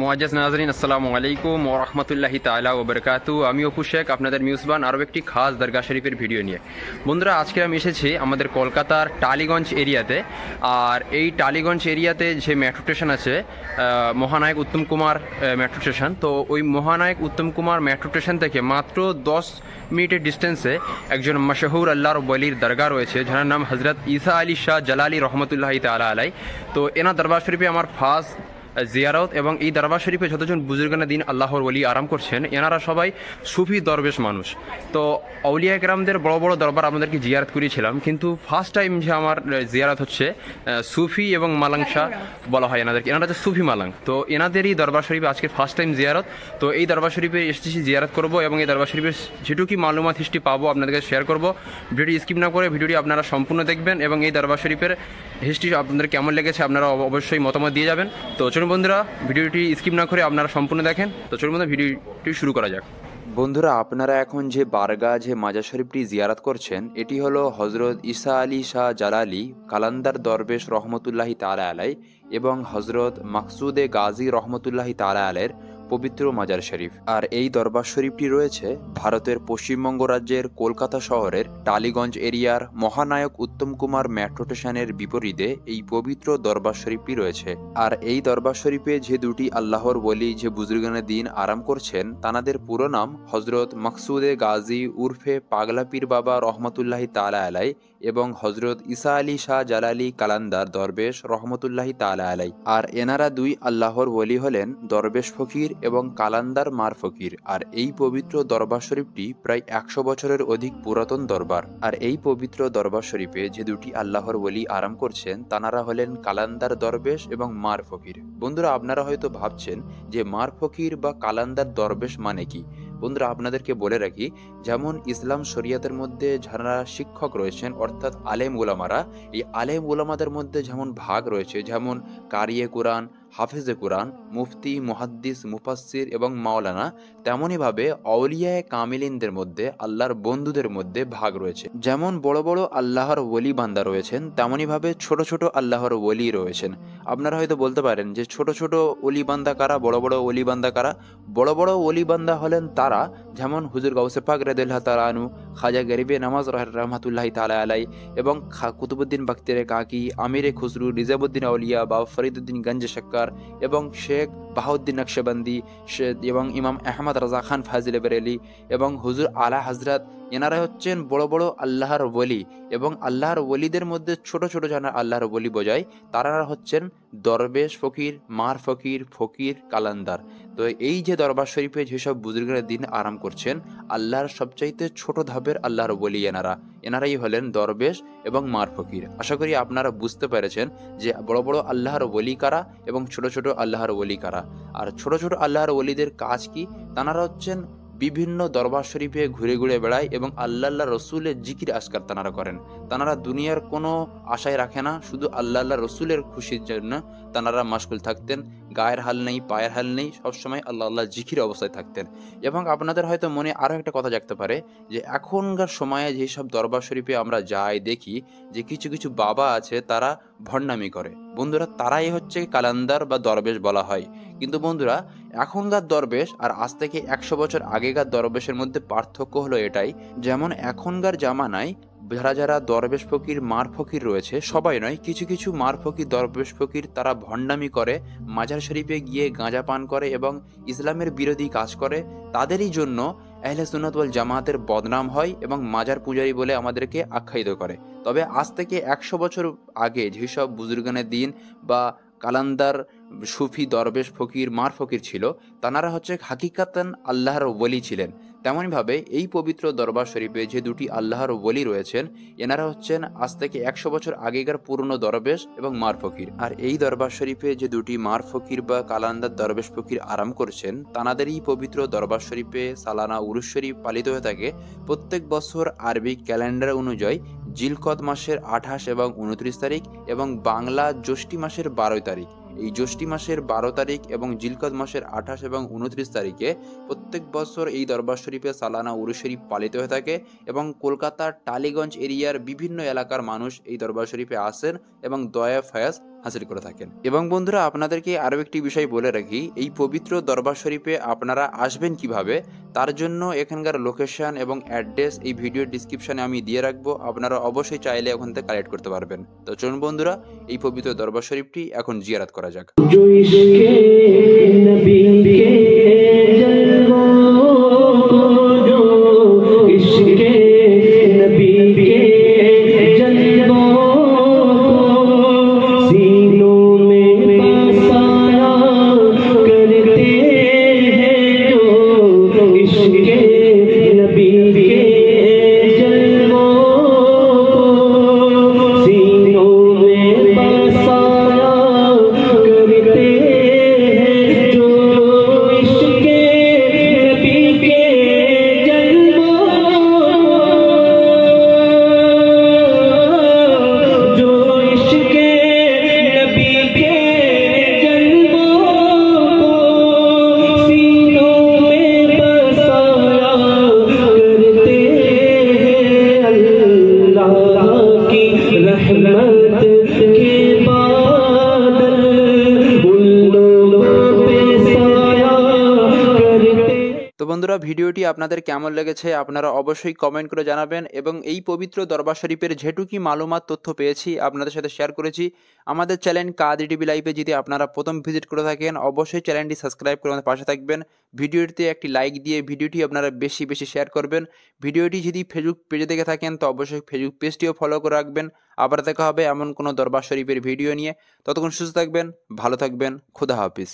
মুআজ্জাজ নাজরিন, আসসালামু আলাইকুম ওয়া রাহমাতুল্লাহি তাআলা ওয়া বারাকাতুহু। আমি অপু শেখ, আপনাদের মিউজবান আরও একটি খাস দরগা শরীফের ভিডিও নিয়ে। বন্ধুরা, আজকে আমি এসেছি আমাদের কলকাতার টালিগঞ্জ এরিয়াতে। আর এই টালিগঞ্জ এরিয়াতে যে মেট্রো স্টেশন আছে, মহানায়ক উত্তম কুমার মেট্রো স্টেশন, তো ওই মহানায়ক উত্তম কুমার মেট্রো স্টেশন থেকে মাত্র 10 মিনিটের ডিস্টেন্সে একজন মাশহুর আল্লাহর ওয়ালির দরগা রয়েছে, যার নাম হজরত ঈসা আলী শাহ জালালি রহমতুল্লাহি তাআলা আলাই। তো এনার দরবার শরীফে আমার ফার্স্ট জিয়ারত, এবং এই দরবার শরীফে যতজন বুজুর্গানা দিন আল্লাহর ওলি আরাম করছেন, এনারা সবাই সুফি দরবেশ মানুষ। তো আউলিয়া কেরামদের বড় বড় দরবার আমাদেরকে জিয়ারত করিয়েছিলাম, কিন্তু ফার্স্ট টাইম যে আমার জিয়ারত হচ্ছে সুফি এবং মালাং শাহ বলা হয় এনাদেরকে, এনারা হচ্ছে সুফি মালাং। তো এনাদেরই দরবার শরীফে আজকে ফার্স্ট টাইম জিয়ারত। তো এই দরবার শরীফে এসেছি জিয়ারত করবো, এবং এই দরবার শরীফের যেটুকু মালুমাত হিস্ট্রি পাবো আপনাদেরকে শেয়ার করবো। ভিডিওটি স্কিপ না করে ভিডিওটি আপনারা সম্পূর্ণ দেখবেন, এবং এই দরবার শরীফের হিস্ট্রি আপনাদের কেমন লেগেছে আপনারা অবশ্যই মতামত দিয়ে যাবেন। তো চলুন বন্ধুরা, ভিডিওটি স্কিপ না করে আপনারা সম্পূর্ণ দেখেন। তো চলুন বন্ধুরা, ভিডিওটি শুরু করা যাক। বন্ধুরা, আপনারা এখন যে বারগাহ যে মাজার শরীফটি জিয়ারত করছেন, এটি হলো হজরত ঈসা আলী শাহ জালালি কালান্দার দরবেশ রহমতুল্লাহি তাআলা আলাই এবং হজরত মাকসুদে গাজী রহমতুল্লাহি তাআলা আলাইয়ের পবিত্র মাজার শরীফ। আর এই দরবার শরীফটি রয়েছে ভারতের পশ্চিমবঙ্গ রাজ্যের কলকাতা শহরের টালিগঞ্জ এরিয়ার মহানায়ক উত্তম কুমার মেট্রো স্টেশনের বিপরীতে এই পবিত্র দরবার শরীফটি রয়েছে। আর এই দরবার শরীফে যে দুটি আল্লাহর ওলি যে বুজুর্গানে দিন আরাম করছেন, তানাদের পুরো নাম হজরত মাকসুদে গাজী উর্ফে পাগলা পীর বাবা রহমতুল্লাহি তাআলা আলাই এবং হজরত ঈসা আলী শাহ জালালি কালান্দার দরবেশ রহমতুল্লাহি তাআলা আলাই। আর এনারা দুই আল্লাহর ওলি হলেন দরবেশ ফকির এবং কালান্দার মার ফকির। আর এই পবিত্র দরবার শরীফটি প্রায় 100 বছরের অধিক পুরাতন দরবার। আর এই পবিত্র দরবার শরীফে যে দুটি আল্লাহর ওলি আরাম করছেন, তানারা হলেন কালান্দার দরবেশ এবং মার ফকির। বন্ধুরা, আপনারা হয়তো ভাবছেন যে মার ফকির বা কালান্দার দরবেশ মানে কি। বন্ধুরা, আপনাদেরকে বলে রাখি, যেমন ইসলাম শরিয়াতের মধ্যে যারা শিক্ষক রয়েছেন অর্থাৎ আলেম উলামারা, এই আলেম উলামাদের মধ্যে যেমন ভাগ রয়েছে, যেমন কারিয়ে কুরআন, হাফেজে কুরআন, মুফতি, মুহাদ্দিস, মুফাসসির এবং মাওলানা, তেমনইভাবে আউলিয়ায়ে কামিলিনদের মধ্যে আল্লাহর বন্ধুদের মধ্যে ভাগ রয়েছে। যেমন বড় বড় আল্লাহর ওলি বান্দা রয়েছেন, তেমনইভাবে ছোট ছোট আল্লাহর ওলি রয়েছেন। আপনারা হয়তো বলতে পারেন যে ছোট ছোট ওলি বান্দা কারা, বড় বড় ওলি বান্দা কারা। বড় বড় ওলি বান্দা হলেন তারা, যেমন হুজুর গাউসে পাক রাদিয়াল্লাহু তাআলা আনহু, খাজা গরিবে নামাজ রহমাতুল্লাহি তাআলা আলাই এবং কুতুবউদ্দিন বখতিয়ারে কাকি, আমিরে খুসরু, নিজামুদ্দিন আউলিয়া বা ফরিদউদ্দিন গঞ্জ শক্কার এবং শেখ বাহাউদ্দিন নকশবন্দি এবং ইমাম আহমদ রাজা খান ফাজিল বেরেলি এবং হুজুর আলা হজরত, এনারা হচ্ছেন বড় বড় আল্লাহর ওলি। এবং আল্লাহর ওলিদের মধ্যে ছোট ছোট যারা আল্লাহর ওলি বোঝায়, তারা হচ্ছেন দরবেশ ফকির, মার ফকির, ফকির, কালান্দার। তো এই যে দরবার শরীফে যেসব বুজুর্গের দিন আরাম করছেন, আল্লাহর সবচাইতে ছোট ধাপের আল্লাহর ওলি এনারাই হলেন দরবেশ এবং মার ফকির। আশা করি আপনারা বুঝতে পেরেছেন যে বড় বড় আল্লাহর ওলি কারা এবং ছোট ছোট আল্লাহর ওলি কারা। আর ছোট ছোট আল্লাহর ওলিদের কাজ কি? তানারা হচ্ছেন বিভিন্ন দরবার শরীফে ঘুরে ঘুরে বেড়ায় এবং আল্লাহ রসুলের জিকির আসকার তানারা করেন। তানারা দুনিয়ার কোনো আশায় রাখে না, শুধু আল্লাহ রসুলের খুশির জন্য তানারা মাশগুল থাকতেন। গায়ের হাল নেই, পায়ের হাল নেই, সবসময় আল্লাহ জিকির অবস্থায় থাকতেন। এবং আপনাদের হয়তো মনে আরও একটা কথা জাগতে পারে যে এখনকার সময়ে যেসব দরবার শরীফে আমরা যাই, দেখি যে কিছু কিছু বাবা আছে তারা ভণ্ডামি করে। বন্ধুরা, তারাই হচ্ছে কালান্দার বা দরবেশ বলা হয়। কিন্তু বন্ধুরা, এখনকার দরবেশ আর আজ থেকে 100 বছর আগেকার দরবেশের মধ্যে পার্থক্য হলো এটাই, যেমন এখনকার জামানায় যারা দরবেশ ফকির, মার ফকির রয়েছে, সবাই নয়, কিছু কিছু মার ফকির, দরবেশ ফকির তারা ভণ্ডামি করে, মাজার শরীফে গিয়ে গাঁজা পান করে এবং ইসলামের বিরোধী কাজ করে। তাদেরই জন্য আহলে সুন্নাত ওয়াল জামাতের বদনাম হয় এবং মাজার পূজারী বলে আমাদেরকে আখ্যায়িত করে। তবে আজ থেকে 100 বছর আগে যেসব বুজুর্গানের দিন বা কালান্দার সুফি দরবেশ ফকির, মার ফকির ছিল, তানারা হচ্ছে হাকিকাতান আল্লাহর ওলি ছিলেন। তেমনইভাবে এই পবিত্র দরবার শরীফে যে দুটি আল্লাহর ওলি রয়েছেন, এনারা হচ্ছেন আজ থেকে 100 বছর আগেকার পুরনো দরবেশ এবং মার ফকির। আর এই দরবার শরীফে যে দুটি মার ফকির বা কালান্দার দরবেশ ফকির আরাম করছেন, তানাদেরই পবিত্র দরবার শরীফে সালানা উরুস শরীফ পালিত হয়ে থাকে প্রত্যেক বছর আরবি ক্যালেন্ডার অনুযায়ী জিলকদ মাসের 28 এবং 29 তারিখ এবং বাংলা জ্যৈষ্ঠী মাসের 12 তারিখ। এই জ্যৈষ্ঠী মাসের 12 তারিখ এবং জিলকদ মাসের 28 এবং 29 তারিখে প্রত্যেক বছর এই দরবার শরীফে সালানা উরুস শরীফ পালিত হয়ে থাকে এবং কলকাতার টালিগঞ্জ এরিয়ার বিভিন্ন এলাকার মানুষ এই দরবার শরীফে আসেন এবং দয়া ফয়াজ হাসিল করে থাকেন। এবং বন্ধুরা, আপনাদেরকে আরও একটি বিষয় বলে রাখি, এই পবিত্র দরবার শরীফে আপনারা আসবেন কিভাবে, তার জন্য এখানকার লোকেশন এবং অ্যাড্রেস এই ভিডিওর ডিসক্রিপশানে আমি দিয়ে রাখবো। আপনারা অবশ্যই চাইলে ওখান থেকে কালেক্ট করতে পারবেন। তো চলুন বন্ধুরা, এই পবিত্র দরবার শরীফটি এখন জিয়ারত করা যাক। তো বন্ধুরা, ভিডিওটি আপনাদের কেমন লেগেছে আপনারা অবশ্যই কমেন্ট করে জানাবেন। এবং এই পবিত্র দরবার শরীফের যেটুকু মালুমাত তথ্য পেয়েছি আপনাদের সাথে শেয়ার করেছি। আমাদের চ্যানেল কাদরি টিভি লাইভে যদি আপনারা প্রথম ভিজিট করে থাকেন, অবশ্যই চ্যানেলটি সাবস্ক্রাইব করে আমাদের পাশে থাকবেন। ভিডিওটিতে একটি লাইক দিয়ে ভিডিওটি আপনারা বেশি বেশি শেয়ার করবেন। ভিডিওটি যদি ফেসবুক পেজে দেখে থাকেন তো অবশ্যই ফেসবুক পেজটিও ফলো করে রাখবেন। আবার দেখা হবে এমন কোনো দরবার শরীফের ভিডিও নিয়ে। ততক্ষণ সুস্থ থাকবেন, ভালো থাকবেন, খোদা হাফিজ।